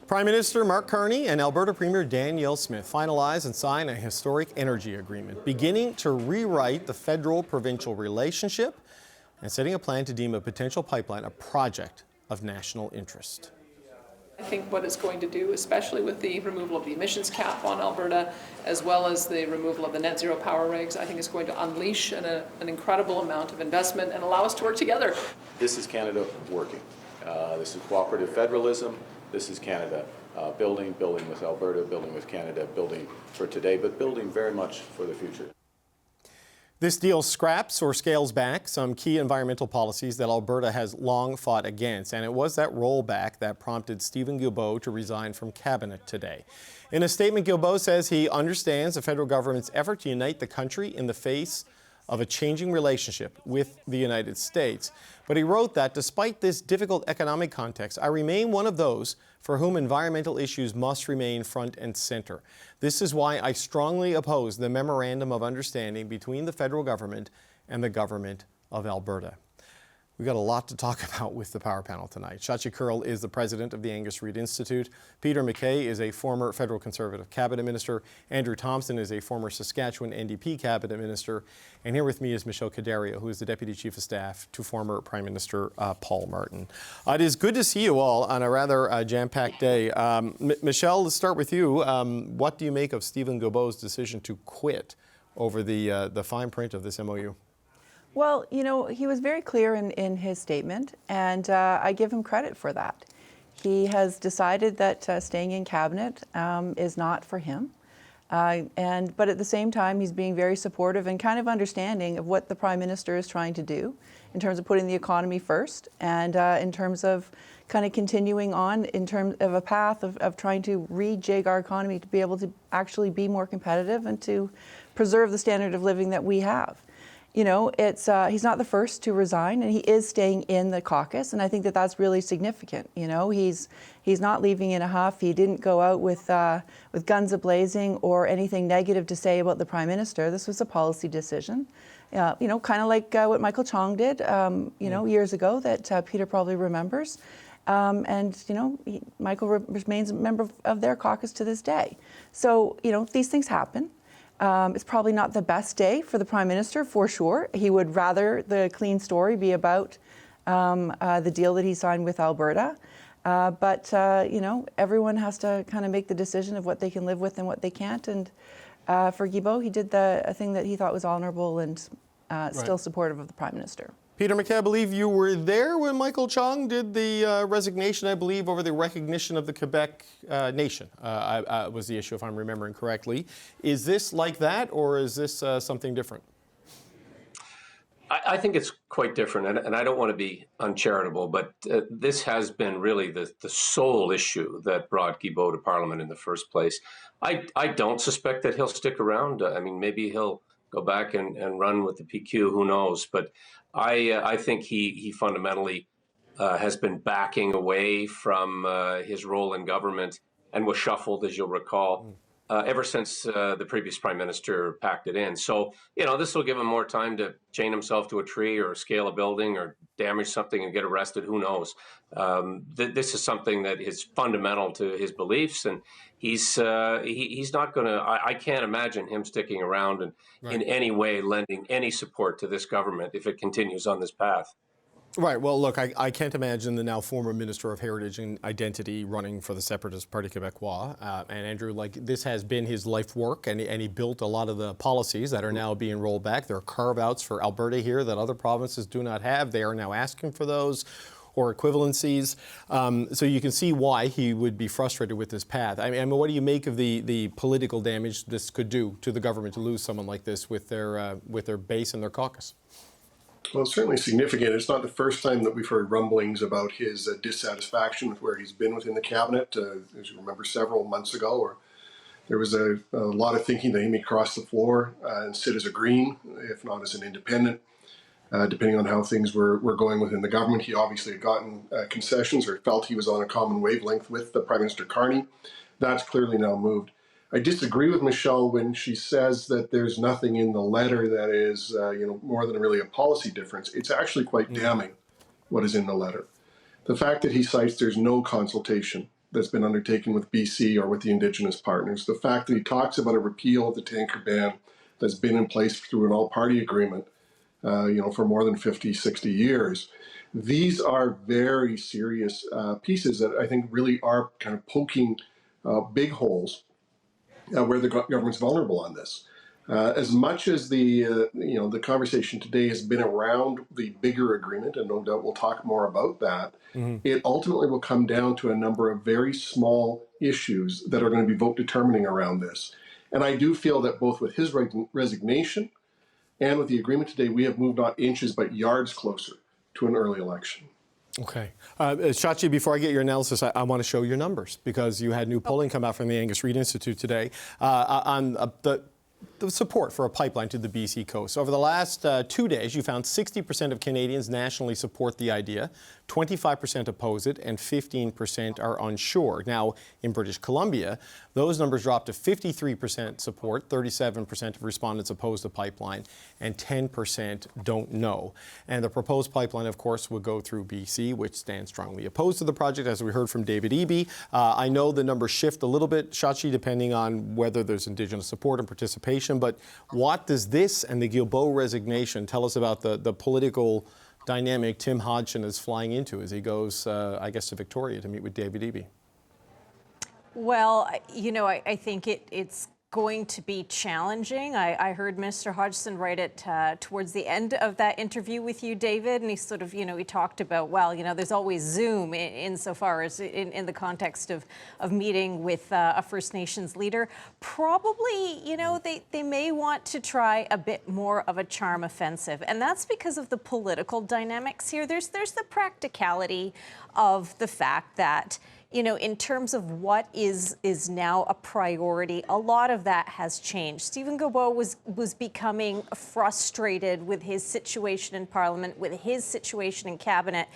Prime Minister Mark Carney and Alberta Premier Danielle Smith finalize and sign a historic energy agreement, beginning to rewrite the federal-provincial relationship and setting a plan to deem a potential pipeline a project of national interest. I think what it's going to do, especially with the removal of the emissions cap on Alberta, as well as the removal of the net zero power regs, I think it's going to unleash an incredible amount of investment and allow us to work together. This is Canada working. This is cooperative federalism. This is Canada building with Alberta, building with Canada, building for today, but building very much for the future. This deal scraps or scales back some key environmental policies that Alberta has long fought against, and it was that rollback that prompted Steven Guilbeault to resign from cabinet today. In a statement, Gilbo says he understands the federal government's effort to unite the country in the face of a changing relationship with the United States. But he wrote that despite this difficult economic context, I remain one of those for whom environmental issues must remain front and center. This is why I strongly oppose the memorandum of understanding between the federal government and the government of Alberta. We've got a lot to talk about with the Power Panel tonight. Shachi Kurl is the president of the Angus Reid Institute. Peter MacKay is a former federal Conservative cabinet minister. Andrew Thompson is a former Saskatchewan NDP cabinet minister. And here with me is Michelle Cadario, who is the deputy chief of staff to former Prime Minister Paul Martin. It is good to see you all on a rather jam-packed day. Michelle, let's start with you. What do you make of Steven Guilbeault's decision to quit over the fine print of this MOU? Well, you know, he was very clear in his statement, and I give him credit for that. He has decided that staying in cabinet is not for him. But at the same time, he's being very supportive and kind of understanding of what the Prime Minister is trying to do in terms of putting the economy first and in terms of kind of continuing on in terms of a path of trying to rejig our economy to be able to actually be more competitive and to preserve the standard of living that we have. You know, he's not the first to resign, and he is staying in the caucus, and I think that that's really significant. You know, he's not leaving in a huff. He didn't go out with guns a-blazing or anything negative to say about the Prime Minister. This was a policy decision, you know, kind of like what Michael Chong did, you know, years ago that Peter probably remembers. And, you know, Michael remains a member of their caucus to this day. So, you know, these things happen. It's probably not the best day for the Prime Minister, for sure. He would rather the clean story be about the deal that he signed with Alberta. But you know, everyone has to kind of make the decision of what they can live with and what they can't. And for Gilbo, he did a thing that he thought was honourable and still supportive of the Prime Minister. Peter MacKay, I believe you were there when Michael Chong did the resignation, I believe, over the recognition of the Quebec nation, was the issue, if I'm remembering correctly. Is this like that, or is this something different? I think it's quite different, and I don't want to be uncharitable, but this has been really the sole issue that brought Gilbo to Parliament in the first place. I don't suspect that he'll stick around. I mean, maybe he'll go back and run with the PQ, who knows, but I think he fundamentally has been backing away from his role in government and was shuffled, as you'll recall, ever since the previous Prime Minister packed it in. So, you know, this will give him more time to chain himself to a tree or scale a building or damage something and get arrested, who knows. This is something that is fundamental to his beliefs, and he's not going to, I can't imagine him sticking around and in any way lending any support to this government if it continues on this path. Right. Well, look, I can't imagine the now former Minister of Heritage and Identity running for the Separatist Parti Québécois. And Andrew, like, this has been his life work, and he built a lot of the policies that are now being rolled back. There are carve-outs for Alberta here that other provinces do not have. They are now asking for those or equivalencies. So you can see why he would be frustrated with this path. I mean, what do you make of the political damage this could do to the government to lose someone like this with their base and their caucus? Well, it's certainly significant. It's not the first time that we've heard rumblings about his dissatisfaction with where he's been within the cabinet. As you remember, several months ago, or there was a lot of thinking that he may cross the floor and sit as a Green, if not as an independent, depending on how things were going within the government. He obviously had gotten concessions or felt he was on a common wavelength with the Prime Minister Carney. That's clearly now moved. I disagree with Michelle when she says that there's nothing in the letter that is, more than really a policy difference. It's actually quite damning what is in the letter. The fact that he cites there's no consultation that's been undertaken with BC or with the Indigenous partners, the fact that he talks about a repeal of the tanker ban that's been in place through an all-party agreement, for more than 50, 60 years. These are very serious pieces that I think really are kind of poking big holes where the government's vulnerable on this. As much as the conversation today has been around the bigger agreement, and no doubt we'll talk more about that, it ultimately will come down to a number of very small issues that are going to be vote determining around this. And I do feel that both with his resignation and with the agreement today, we have moved not inches but yards closer to an early election. Okay. Shachi, before I get your analysis, I want to show your numbers because you had new polling come out from the Angus Reid Institute today on the support for a pipeline to the BC coast. Over the last 2 days, you found 60% of Canadians nationally support the idea, 25% oppose it, and 15% are unsure. Now, in British Columbia, those numbers dropped to 53% support, 37% of respondents oppose the pipeline, and 10% don't know. And the proposed pipeline, of course, would go through BC, which stands strongly opposed to the project, as we heard from David Eby. I know the numbers shift a little bit, Shachi, depending on whether there's Indigenous support and participation, but what does this and the Gilbo resignation tell us about the political dynamic Tim Hodgson is flying into as he goes, I guess, to Victoria to meet with David Eby? Well, I think it's going to be challenging. I heard Mr. Hodgson write it towards the end of that interview with you, David, and he sort of, he talked about, well, there's always Zoom insofar as in the context of meeting with a First Nations leader. Probably, they may want to try a bit more of a charm offensive, and that's because of the political dynamics here. There's the practicality of the fact that in terms of what is now a priority, a lot of that has changed. Steven Guilbeault was becoming frustrated with his situation in Parliament, with his situation in Cabinet,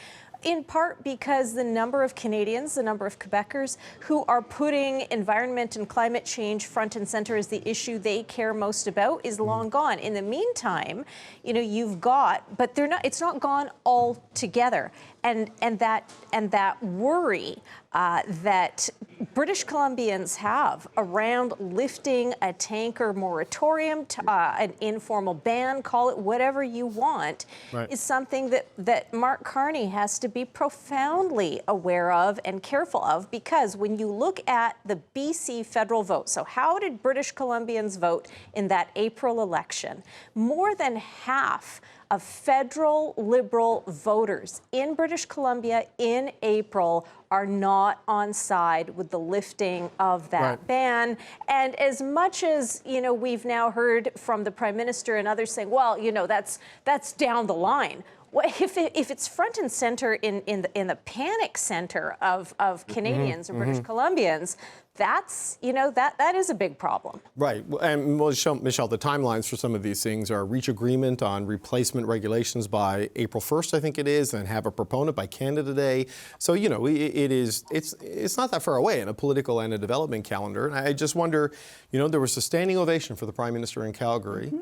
in part because the number of Canadians, the number of Quebecers who are putting environment and climate change front and center as the issue they care most about is long gone. In the meantime, you've got, but it's not gone altogether. And that worry that British Columbians have around lifting a tanker moratorium, an informal ban, call it whatever you want, is something that Mark Carney has to be profoundly aware of and careful of, because when you look at the BC federal vote, so how did British Columbians vote in that April election? More than half of federal Liberal voters in British Columbia in April are not on side with the lifting of that ban. And as much as, we've now heard from the Prime Minister and others saying, well, that's down the line. Well, if it's front and center in the panic center of Canadians or British Columbians, that's, that is a big problem. Right. And Michelle, the timelines for some of these things are reach agreement on replacement regulations by April 1st, I think it is, and have a proponent by Canada Day. So, it's not that far away in a political and a development calendar. And I just wonder, there was a standing ovation for the Prime Minister in Calgary,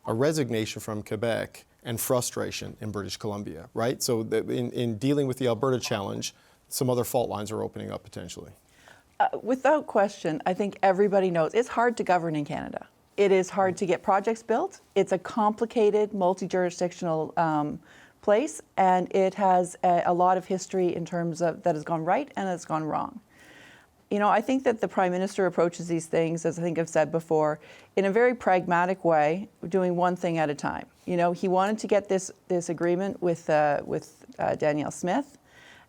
a resignation from Quebec, and frustration in British Columbia, right? So in dealing with the Alberta challenge, some other fault lines are opening up potentially. Without question, I think everybody knows it's hard to govern in Canada. It is hard to get projects built. It's a complicated, multi-jurisdictional place, and it has a lot of history in terms of that has gone right and has gone wrong. I think that the Prime Minister approaches these things, as I think I've said before, in a very pragmatic way, doing one thing at a time. He wanted to get this agreement with Danielle Smith,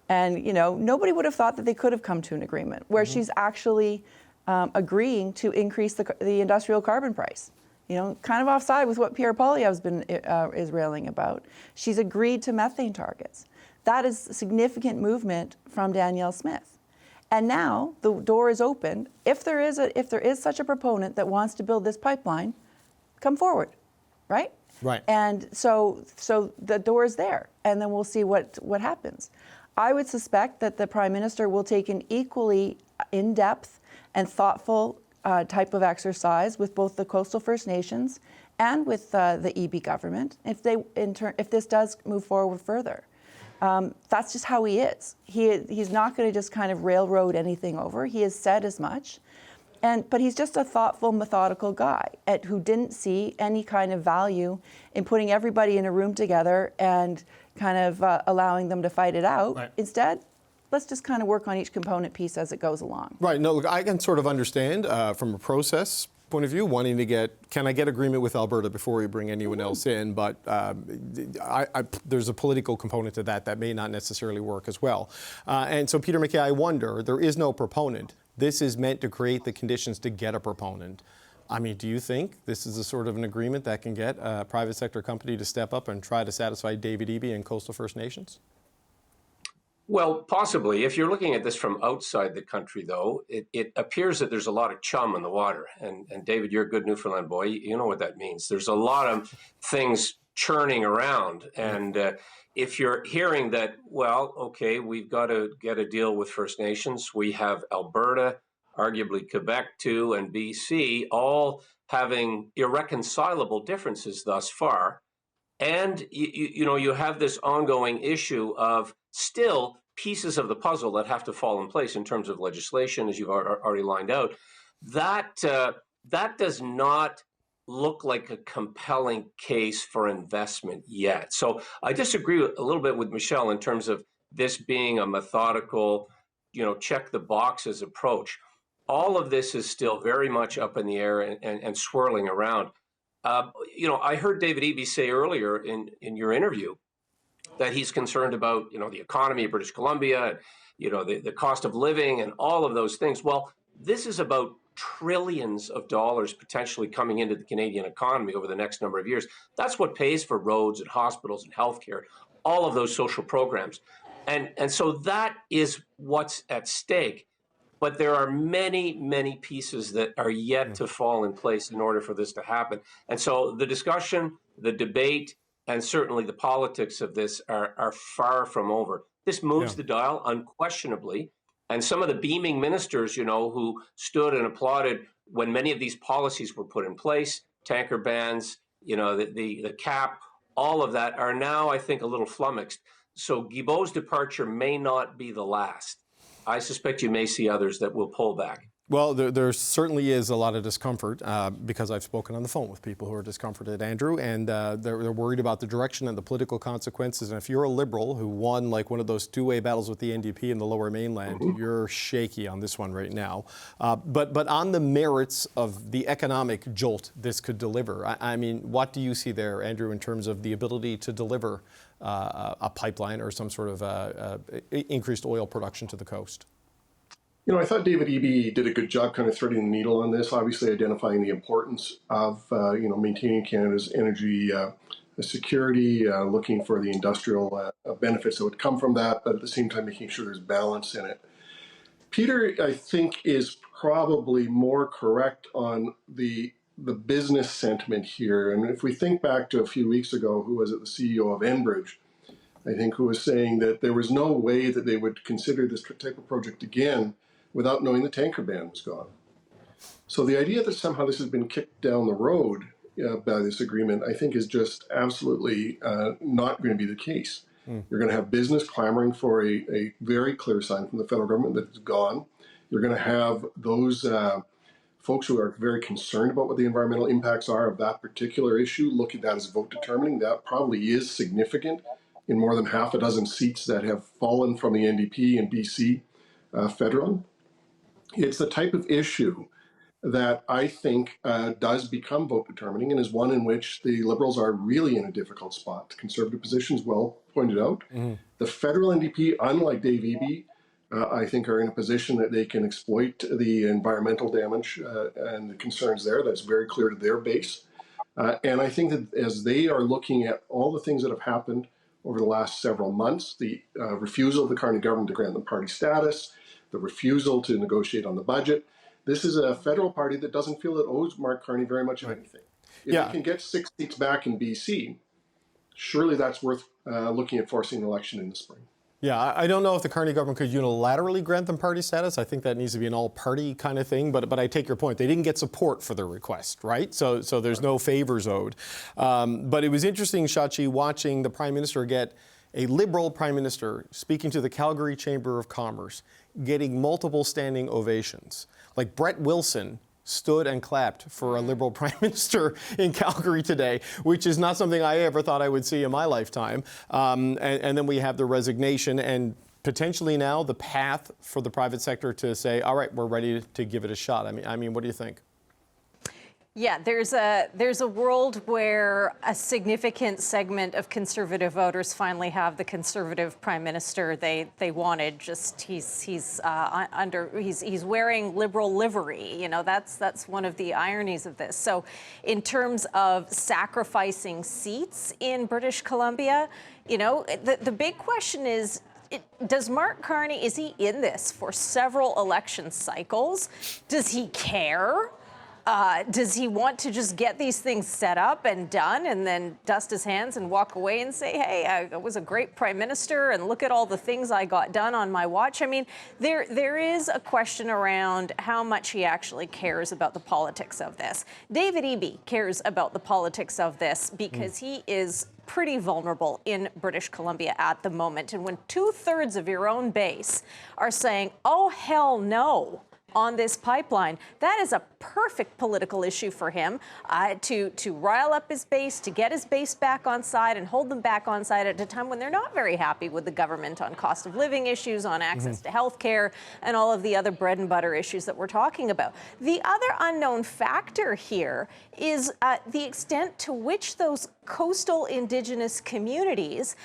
and nobody would have thought that they could have come to an agreement where she's actually agreeing to increase the industrial carbon price. Kind of offside with what Pierre Poilievre's been is railing about. She's agreed to methane targets. That is significant movement from Danielle Smith. And now the door is open. If there is such a proponent that wants to build this pipeline, come forward, right? Right. And so the door is there, and then we'll see what happens. I would suspect that the Prime Minister will take an equally in-depth and thoughtful type of exercise with both the Coastal First Nations and with the Eby government if this does move forward further. That's just how he is. He's not going to just kind of railroad anything over. He has said as much. But he's just a thoughtful, methodical guy who didn't see any kind of value in putting everybody in a room together and kind of allowing them to fight it out. Right. Instead, let's just kind of work on each component piece as it goes along. Right. No, look, I can sort of understand from a process point of view, wanting to can I get agreement with Alberta before we bring anyone else in? But there's a political component to that may not necessarily work as well. And so, Peter MacKay, I wonder, there is no proponent. This is meant to create the conditions to get a proponent. I mean, do you think this is a sort of an agreement that can get a private sector company to step up and try to satisfy David Eby and coastal First Nations? Well, possibly. If you're looking at this from outside the country, though, it appears that there's a lot of chum in the water. And David, you're a good Newfoundland boy. You know what that means. There's a lot of things churning around. And if you're hearing that, well, okay, we've got to get a deal with First Nations. We have Alberta, arguably Quebec too, and BC, all having irreconcilable differences thus far. And, you have this ongoing issue of still pieces of the puzzle that have to fall in place in terms of legislation, as you've already lined out. That does not look like a compelling case for investment yet. So I disagree a little bit with Michelle in terms of this being a methodical, check the boxes approach. All of this is still very much up in the air and swirling around. I heard David Eby say earlier in your interview that he's concerned about, the economy of British Columbia, the cost of living and all of those things. Well, this is about trillions of dollars potentially coming into the Canadian economy over the next number of years. That's what pays for roads and hospitals and healthcare, all of those social programs. And so that is what's at stake. But there are many, many pieces that are yet to fall in place in order for this to happen. And so the discussion, the debate, and certainly the politics of this are far from over. This moves the dial unquestionably. And some of the beaming ministers, who stood and applauded when many of these policies were put in place, tanker bans, the cap, all of that are now, I think, a little flummoxed. So Guilbeault's departure may not be the last. I suspect you may see others that will pull back. Well, there certainly is a lot of discomfort because I've spoken on the phone with people who are discomforted, Andrew, and they're worried about the direction and the political consequences. And if you're a Liberal who won like one of those two-way battles with the NDP in the Lower Mainland, you're shaky on this one right now. But on the merits of the economic jolt this could deliver, I mean, what do you see there, Andrew, in terms of the ability to deliver a pipeline or some sort of increased oil production to the coast? I thought David Eby did a good job kind of threading the needle on this, obviously identifying the importance of, maintaining Canada's energy security, looking for the industrial benefits that would come from that, but at the same time making sure there's balance in it. Peter, I think, is probably more correct on the business sentiment here. And if we think back to a few weeks ago, who was it, the CEO of Enbridge, I think, who was saying that there was no way that they would consider this type of project again without knowing the tanker ban was gone. So the idea that somehow this has been kicked down the road by this agreement, I think, is just absolutely not going to be the case. You're going to have business clamoring for a very clear sign from the federal government that it's gone. You're going to have those folks who are very concerned about what the environmental impacts are of that particular issue look at that as vote determining. That probably is significant in more than half a dozen seats that have fallen from the NDP and BC federal. It's the type of issue that I think does become vote determining and is one in which the Liberals are really in a difficult spot. Conservative positions, well pointed out. The federal NDP, unlike Dave Eby, I think are in a position that they can exploit the environmental damage and the concerns there. That's very clear to their base. And I think that as they are looking at all the things that have happened over the last several months, the refusal of the Carney government to grant them party status, the refusal to negotiate on the budget. This is a federal party that doesn't feel it owes Mark Carney very much of anything. If they can get 6 seats back in BC, surely that's worth looking at forcing an election in the spring. Yeah, I don't know if the Carney government could unilaterally grant them party status. I think that needs to be an all-party kind of thing, but I take your point. They didn't get support for their request, right? So there's no favors owed. But it was interesting, Shachi, watching the Prime Minister get A Liberal Prime Minister speaking to the Calgary Chamber of Commerce, getting multiple standing ovations. Like Brett Wilson stood and clapped for a Liberal Prime Minister in Calgary today, which is not something I ever thought I would see in my lifetime. And then we have the resignation and potentially now the path for the private sector to say, all right, we're ready to give it a shot. I mean, what do you think? Yeah, there's a world where a significant segment of Conservative voters finally have the Conservative Prime Minister they wanted. Just he's wearing Liberal livery. You know, that's one of the ironies of this. So, in terms of sacrificing seats in British Columbia, you know, the big question is, does Mark Carney, is he in this for several election cycles? Does he care? Does he want to just get these things set up and done and then dust his hands and walk away and say, hey, I was a great prime minister and look at all the things I got done on my watch? I mean, there is a question around how much he actually cares about the politics of this. David Eby cares about the politics of this because he is pretty vulnerable in British Columbia at the moment. And when 2/3 of your own base are saying, oh, hell no, on this pipeline, that is a perfect political issue for him to rile up his base, to get his base back on side and hold them back on side at a time when they're not very happy with the government on cost of living issues, on access to health care, and all of the other bread and butter issues that we're talking about. The other unknown factor here is the extent to which those coastal Indigenous communities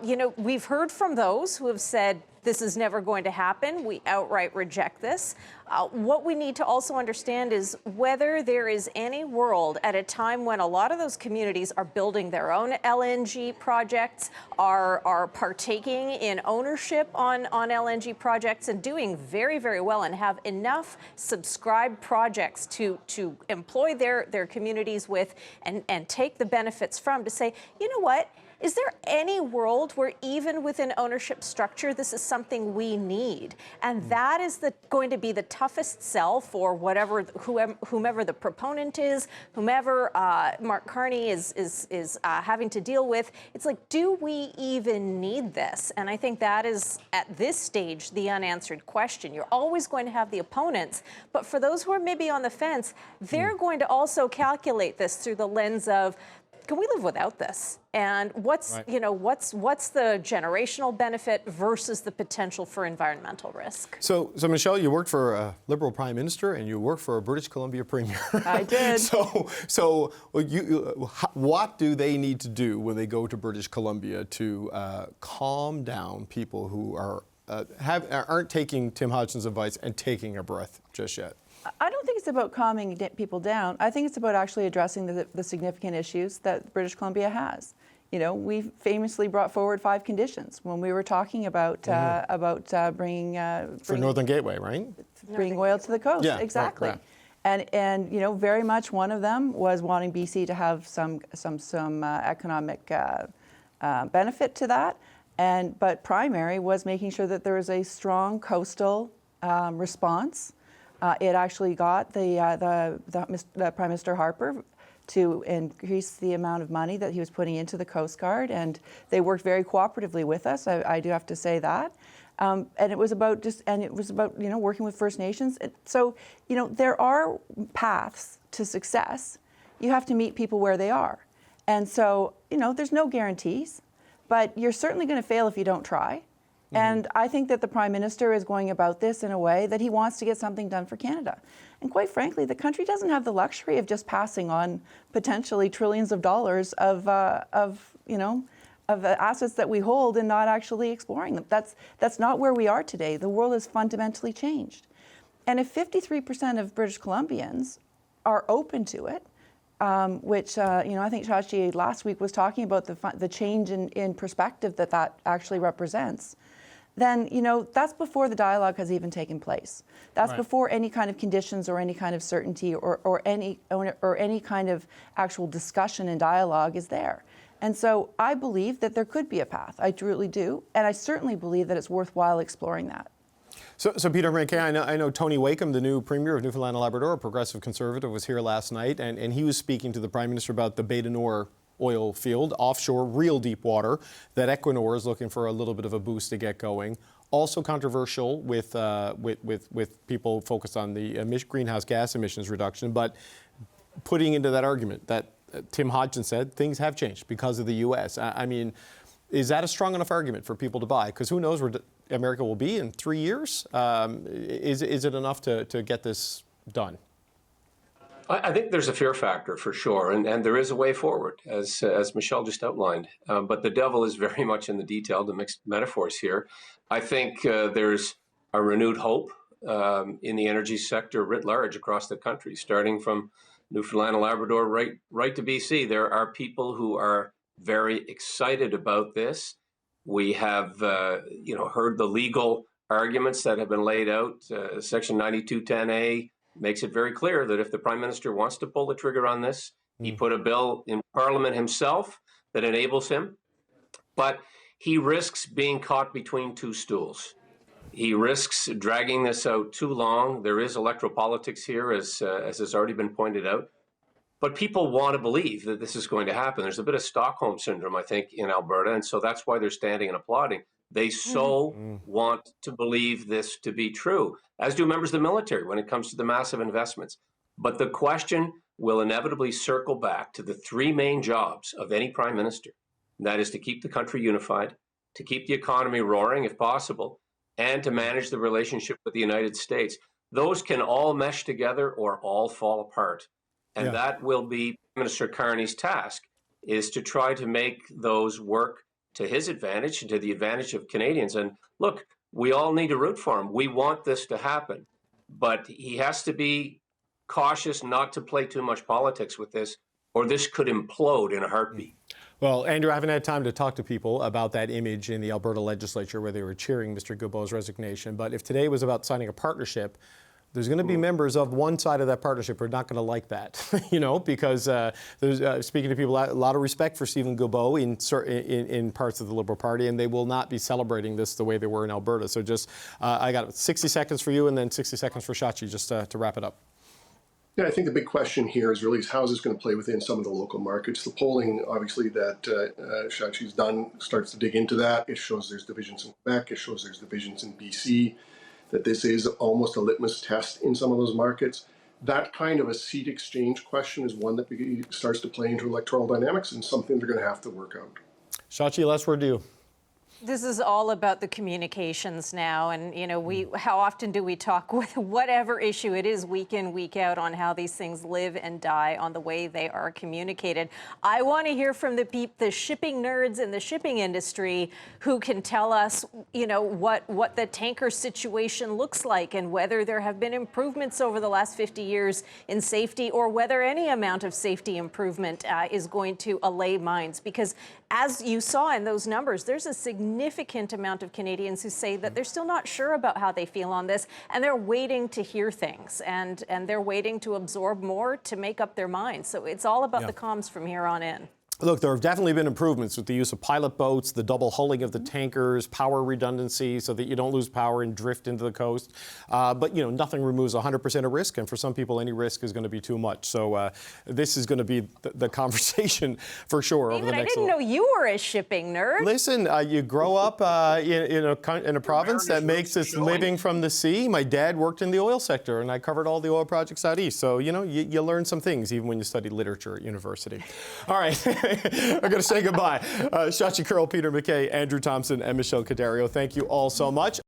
you know, we've heard from those who have said, this is never going to happen. We outright reject this. What we need to also understand is whether there is any world at a time when a lot of those communities are building their own LNG projects, are partaking in ownership on LNG projects and doing very, very well and have enough subscribed projects to employ their communities with and take the benefits from, to say, you know what? Is there any world where even with an ownership structure, this is something we need? And that is going to be the toughest sell for whomever the proponent is, whomever Mark Carney is having to deal with. It's like, do we even need this? And I think that is, at this stage, the unanswered question. You're always going to have the opponents, but for those who are maybe on the fence, they're going to also calculate this through the lens of, can we live without this? And what's the generational benefit versus the potential for environmental risk? So Michelle, you worked for a Liberal Prime Minister and you worked for a British Columbia Premier. I did. So what do they need to do when they go to British Columbia to calm down people who aren't taking Tim Hodgson's advice and taking a breath just yet? I don't think it's about calming people down. I think it's about actually addressing the significant issues that British Columbia has. You know, we famously brought forward 5 conditions when we were talking about bringing for Northern Gateway, right? Bringing oil to the coast. Yeah, exactly. right. And you know, very much one of them was wanting BC to have some economic benefit to that. But primary was making sure that there was a strong coastal response. It actually got the Prime Minister Harper to increase the amount of money that he was putting into the Coast Guard, and they worked very cooperatively with us. I do have to say that, and it was about you know, working with First Nations. So you know, there are paths to success. You have to meet people where they are, and so you know, there's no guarantees, but you're certainly going to fail if you don't try. And I think that the Prime Minister is going about this in a way that he wants to get something done for Canada. And quite frankly, the country doesn't have the luxury of just passing on potentially trillions of dollars of assets that we hold and not actually exploring them. That's not where we are today. The world has fundamentally changed. And if 53% of British Columbians are open to it, which you know, I think Shashi last week was talking about the change in perspective that actually represents, then you know, that's before the dialogue has even taken place. That's before any kind of conditions or any kind of certainty or any kind of actual discussion and dialogue is there. And so I believe that there could be a path. I truly do, and I certainly believe that it's worthwhile exploring that. So Peter McKay, I know Tony Wakeham, the new Premier of Newfoundland and Labrador, a progressive Conservative, was here last night, and he was speaking to the Prime Minister about the Bay du Nord oil field, offshore, real deep water, that Equinor is looking for a little bit of a boost to get going. Also controversial with people focused on the greenhouse gas emissions reduction, but putting into that argument that Tim Hodgson said things have changed because of the U.S. I mean, is that a strong enough argument for people to buy? Because who knows where America will be in 3 years? Is it enough to get this done? I think there's a fear factor for sure, and there is a way forward, as Michelle just outlined. But the devil is very much in the detail, to mix metaphors here. I think there's a renewed hope in the energy sector writ large across the country, starting from Newfoundland and Labrador right to BC. There are people who are very excited about this. We have heard the legal arguments that have been laid out. Section 9210A makes it very clear that if the Prime Minister wants to pull the trigger on this, he put a bill in Parliament himself that enables him, but he risks being caught between two stools. He risks dragging this out too long. There is electoral politics here, as has already been pointed out. But people want to believe that this is going to happen. There's a bit of Stockholm syndrome, I think, in Alberta, and so that's why they're standing and applauding. They so want to believe this to be true, as do members of the military when it comes to the massive investments. But the question will inevitably circle back to the three main jobs of any prime minister. And that is to keep the country unified, to keep the economy roaring if possible, and to manage the relationship with the United States. Those can all mesh together or all fall apart. And that will be Minister Carney's task, is to try to make those work to his advantage and to the advantage of Canadians. And look, we all need to root for him. We want this to happen. But he has to be cautious not to play too much politics with this, or this could implode in a heartbeat. Well, Andrew, I haven't had time to talk to people about that image in the Alberta legislature where they were cheering Mr. Guilbeault's resignation. But if today was about signing a partnership, there's going to be members of one side of that partnership who are not going to like that, because there's, speaking to people, a lot of respect for Steven Guilbeault in parts of the Liberal Party, and they will not be celebrating this the way they were in Alberta. So just, I got 60 seconds for you and then 60 seconds for Shachi, just to wrap it up. Yeah, I think the big question here is really how is this going to play within some of the local markets. The polling, obviously, that Shachi's done starts to dig into that. It shows there's divisions in Quebec. It shows there's divisions in BC, that this is almost a litmus test in some of those markets. That kind of a seat exchange question is one that starts to play into electoral dynamics and something they're going to have to work out. Shachi, last word to you. This is all about the communications now, and how often do we talk with whatever issue it is week in, week out on how these things live and die on the way they are communicated. I want to hear from the shipping nerds in the shipping industry who can tell us, what the tanker situation looks like and whether there have been improvements over the last 50 years in safety, or whether any amount of safety improvement is going to allay minds. Because as you saw in those numbers, there's a significant amount of Canadians who say that they're still not sure about how they feel on this, and they're waiting to hear things, and they're waiting to absorb more to make up their minds. So it's all about the comms from here on in. Look, there have definitely been improvements with the use of pilot boats, the double hulling of the tankers, power redundancy so that you don't lose power and drift into the coast. But, nothing removes 100% of risk. And for some people, any risk is going to be too much. So this is going to be the conversation for sure over the next. I didn't know you were a shipping nerd. Listen, you grow up in a province that makes its living from the sea. My dad worked in the oil sector, and I covered all the oil projects out east. So, you learn some things even when you study literature at university. All right. I'm going to say goodbye. Shachi Curl, Peter McKay, Andrew Thompson, and Michelle Cadario, thank you all so much.